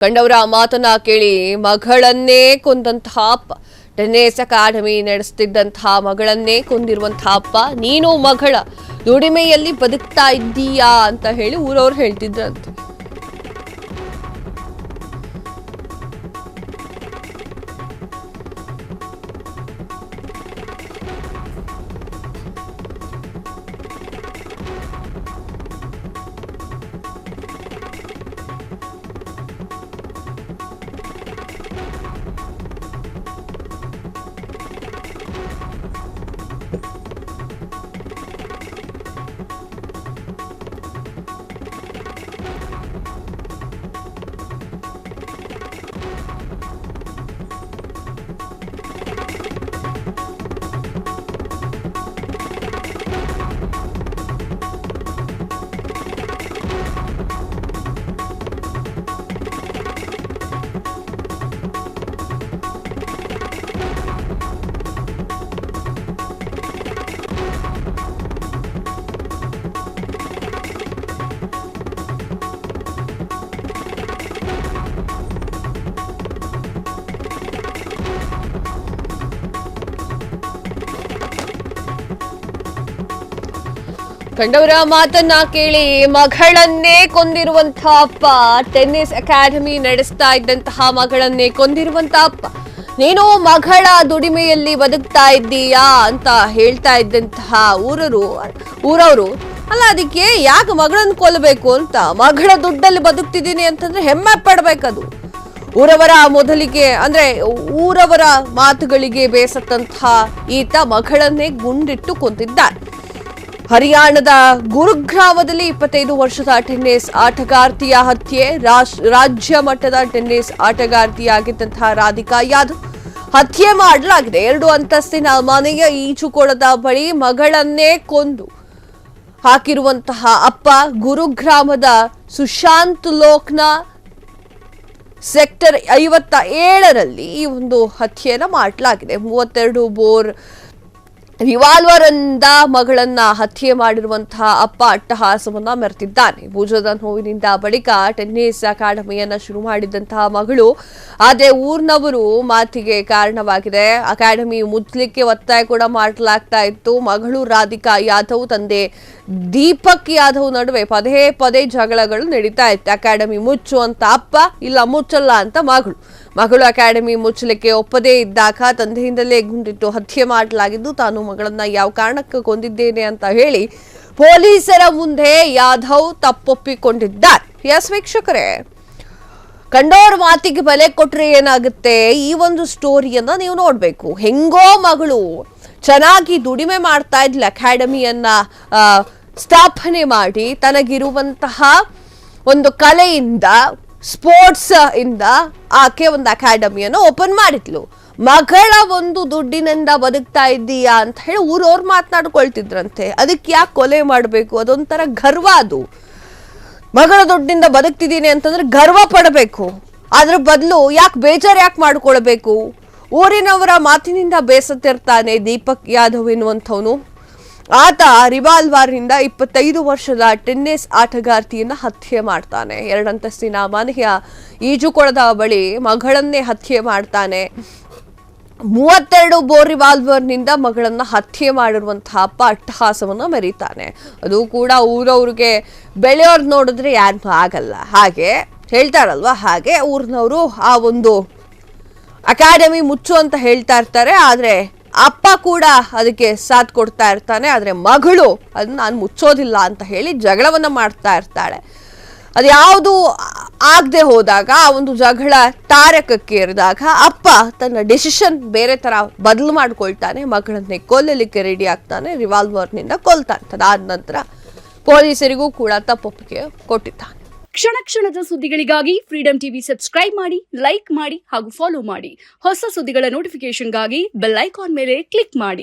ಕಂಡವರ ಮಾತನ್ನ ಕೇಳಿ ಮಗಳನ್ನೇ ಕೊಂದಂತಹ ಅಪ್ಪ. ಟೆನ್ನಿಸ್ ಅಕಾಡೆಮಿ ನಡೆಸುತ್ತಿದ್ದಂತಹ ಮಗಳನ್ನೇ ಕೊಂದಿರುವಂತಹ ಅಪ್ಪ. ನೀನು ಮಗಳ ದುಡಿಮೆಯಲ್ಲಿ ಬದುಕ್ತಾ ಇದ್ದೀಯಾ ಅಂತ ಹೇಳಿ ಊರವ್ರು ಹೇಳ್ತಿದ್ರಂತೆ. ಕಂಡವರ ಮಾತನ್ನ ಕೇಳಿ ಮಗಳನ್ನೇ ಕೊಂದಿರುವಂತಹ ಅಪ್ಪ. ಟೆನ್ನಿಸ್ ಅಕಾಡೆಮಿ ನಡೆಸ್ತಾ ಇದ್ದಂತಹ ಮಗಳನ್ನೇ ಕೊಂದಿರುವಂತಹ ಅಪ್ಪ. ನೀನು ಮಗಳ ದುಡಿಮೆಯಲ್ಲಿ ಬದುಕ್ತಾ ಇದ್ದೀಯಾ ಅಂತ ಹೇಳ್ತಾ ಇದ್ದಂತಹ ಊರವರು ಅಲ್ಲ, ಅದಕ್ಕೆ ಯಾಕೆ ಮಗಳನ್ನ ಕೊಲ್ಲಬೇಕು ಅಂತ. ಮಗಳ ದುಡ್ಡಲ್ಲಿ ಬದುಕ್ತಿದ್ದೀನಿ ಅಂತಂದ್ರೆ ಹೆಮ್ಮೆ ಪಡ್ಬೇಕದು. ಊರವರ ಮೊದಲಿಗೆ ಅಂದ್ರೆ ಊರವರ ಮಾತುಗಳಿಗೆ ಬೇಸತ್ತಂತಹ ಈತ ಮಗಳನ್ನೇ ಗುಂಡಿಟ್ಟು ಕೊಂದಿದ್ದಾನೆ. ಹರಿಯಾಣದ ಗುರುಗ್ರಾಮದಲ್ಲಿ 25 ವರ್ಷದ ಟೆನ್ನಿಸ್ ಆಟಗಾರ್ತಿಯ ಹತ್ಯೆ. ರಾಜ್ಯ ಮಟ್ಟದ ಟೆನ್ನಿಸ್ ಆಟಗಾರ್ತಿಯಾಗಿದ್ದಂತಹ ರಾಧಿಕಾ ಯಾದವ್ ಹತ್ಯೆ ಮಾಡಲಾಗಿದೆ. 2 ಅಂತಸ್ತಿನ ಮನೆಯ ಈಜುಕೊಳದ ಬಳಿ ಮಗಳನ್ನೇ ಕೊಂದು ಹಾಕಿರುವಂತಹ ಅಪ್ಪ. ಗುರುಗ್ರಾಮದ ಸುಶಾಂತ್ ಲೋಕ್ನ ಸೆಕ್ಟರ್ 57ರಲ್ಲಿ ಈ ಒಂದು ಹತ್ಯೆಯನ್ನು ಮಾಡಲಾಗಿದೆ. 32 ಬೋರ್ ರಿವಾಲ್ವರ್ ಇಂದ ಮಗಳನ್ನ ಹತ್ಯೆ ಮಾಡಿರುವಂತಹ ಅಪ್ಪ ಅಟ್ಟಹಾಸವನ್ನ ಮೆರೆದಿದ್ದಾನೆ. ಭುಜದ ನೋವಿನಿಂದ ಬಳಿಕ ಟೆನ್ನಿಸ್ ಅಕಾಡೆಮಿಯನ್ನ ಶುರು ಮಾಡಿದಂತಹ ಮಗಳು ಆದ್ರೆ ಊರಿನವರು ಮಾತಿಗೆ ಕಾರಣವಾಗಿದೆ. ಅಕಾಡೆಮಿ ಮುಚ್ಚಲಿಕ್ಕೆ ಒತ್ತಾಯ ಕೂಡ ಮಾಡಲಾಗ್ತಾ ಇತ್ತು. ಮಗಳು ರಾಧಿಕಾ ಯಾದವ್ ತಂದೆ ದೀಪಕ್ ಯಾದವ್ ನಡುವೆ ಪದೇ ಪದೇ ಜಗಳಗಳು ನಡೀತಾ ಇತ್ತು. ಅಕಾಡೆಮಿ ಮುಚ್ಚು ಅಂತ ಅಪ್ಪ, ಇಲ್ಲ ಮುಚ್ಚಲ್ಲ ಅಂತ ಮಗಳು ಅಕಾಡೆಮಿ ಮುಚ್ಚಲಿಕ್ಕೆ ಒಪ್ಪದೇ ಇದ್ದಾಗ ತಂದೆಯಿಂದಲೇ ಗುಂಡಿಟ್ಟು ಹತ್ಯೆ ಮಾಡಲಾಗಿದ್ದು, ತಾನು ಮಗಳನ್ನ ಯಾವ ಕಾರಣಕ್ಕೆ ಕೊಂದಿದ್ದೇನೆ ಅಂತ ಹೇಳಿ ಪೊಲೀಸರ ಮುಂದೆ ಯಾದವ್ ತಪ್ಪೊಪ್ಪಿಕೊಂಡಿದ್ದಾರೆ. ಎಸ್ ವೀಕ್ಷಕರೇ, ಕಂಡೋರ್ ಮಾತಿಗೆ ಬೆಲೆ ಕೊಟ್ರೆ ಏನಾಗುತ್ತೆ? ಈ ಒಂದು ಸ್ಟೋರಿಯನ್ನ ನೀವು ನೋಡ್ಬೇಕು. ಹೆಂಗೋ ಮಗಳು ಚೆನ್ನಾಗಿ ದುಡಿಮೆ ಮಾಡ್ತಾ ಇದ್ಲ, ಅಕಾಡೆಮಿಯನ್ನ ಸ್ಥಾಪನೆ ಮಾಡಿ ತನಗಿರುವಂತಹ ಒಂದು ಕಲೆಯಿಂದ ಸ್ಪೋರ್ಟ್ಸ್ ಇಂದ ಆಕೆ ಒಂದು ಅಕಾಡೆಮಿಯನ್ನು ಓಪನ್ ಮಾಡಿದ್ಲು. ಮಗಳ ಒಂದು ದುಡ್ಡಿನಿಂದ ಬದುಕ್ತಾ ಇದ್ದೀಯಾ ಅಂತ ಹೇಳಿ ಊರವ್ರು ಮಾತನಾಡ್ಕೊಳ್ತಿದ್ರಂತೆ. ಅದಕ್ಕೆ ಯಾಕೆ ಕೊಲೆ ಮಾಡಬೇಕು? ಅದೊಂಥರ ಗರ್ವ. ಅದು ಮಗಳ ದುಡ್ಡಿಂದ ಬದುಕ್ತಿದ್ದೀನಿ ಅಂತಂದ್ರೆ ಗರ್ವ ಪಡಬೇಕು. ಅದ್ರ ಬದಲು ಬೇಜಾರು ಯಾಕೆ ಮಾಡ್ಕೊಳ್ಬೇಕು? ಊರಿನವರ ಮಾತಿನಿಂದ ಬೇಸತ್ತಿರ್ತಾನೆ ದೀಪಕ್ ಯಾದವ್ ಎನ್ನುವಂಥವನು. ಆತ ರಿವಾಲ್ವರ್ನಿಂದ 25 ವರ್ಷದ ಟೆನ್ನಿಸ್ ಆಟಗಾರ್ತಿಯನ್ನ ಹತ್ಯೆ ಮಾಡ್ತಾನೆ. 2 ಅಂತಸ್ತಿನ ಮನೆಯ ಈಜುಕೊಳದ ಬಳಿ ಮಗಳನ್ನೇ ಹತ್ಯೆ ಮಾಡ್ತಾನೆ. 32 ಬೋರ್ ರಿವಾಲ್ವರ್ನಿಂದ ಮಗಳನ್ನ ಹತ್ಯೆ ಮಾಡಿರುವಂತಹ ಅಪ್ಪ ಅಟ್ಟಹಾಸವನ್ನ ಮೆರೀತಾನೆ. ಅದು ಕೂಡ ಊರವ್ರಿಗೆ ಬೆಳೆಯೋರ್ ನೋಡಿದ್ರೆ ಯಾರು ಆಗಲ್ಲ, ಹಾಗೆ ಹೇಳ್ತಾರಲ್ವಾ, ಹಾಗೆ ಊರಿನವರು ಆ ಒಂದು ಅಕಾಡೆಮಿ ಮುಚ್ಚು ಅಂತ ಹೇಳ್ತಾ ಇರ್ತಾರೆ. ಆದ್ರೆ ಅಪ್ಪ ಕೂಡ ಅದಕ್ಕೆ ಸಾಥ್ ಕೊಡ್ತಾ ಇರ್ತಾನೆ. ಆದ್ರೆ ಮಗಳು ಅದನ್ನ ನಾನು ಮುಚ್ಚೋದಿಲ್ಲ ಅಂತ ಹೇಳಿ ಜಗಳವನ್ನ ಮಾಡ್ತಾ ಇರ್ತಾಳೆ. ಅದ್ಯಾವುದು ಆಗದೆ ಹೋದಾಗ, ಆ ಒಂದು ಜಗಳ ತಾರಕಕ್ಕೇರಿದಾಗ ಅಪ್ಪ ತನ್ನ ಡಿಸಿಷನ್ ಬೇರೆ ತರ ಬದಲು ಮಾಡ್ಕೊಳ್ತಾನೆ. ಮಗಳನ್ನೇ ಕೊಲ್ಲಲಿಕ್ಕೆ ರೆಡಿ ಆಗ್ತಾನೆ, ರಿವಾಲ್ವರ್ನಿಂದ ಕೊಲ್ತಾನೆ. ಅದಾದ ನಂತರ ಪೊಲೀಸರಿಗೂ ಕೂಡ ತಪ್ಪೊಪ್ಪಿಗೆ ಕೊಟ್ಟಿದ್ದಾನೆ. ಕ್ಷಣ ಕ್ಷಣದ ಸುದ್ದಿಗಳಿಗಾಗಿ ಫ್ರೀಡಂ ಟಿವಿ ಸಬ್ಸ್ಕ್ರೈಬ್ ಮಾಡಿ, ಲೈಕ್ ಮಾಡಿ ಹಾಗೂ ಫಾಲೋ ಮಾಡಿ. ಹೊಸ ಸುದ್ದಿಗಳ ನೋಟಿಫಿಕೇಶನ್ಗಾಗಿ ಬೆಲ್ ಐಕಾನ್ ಮೇಲೆ ಕ್ಲಿಕ್ ಮಾಡಿ.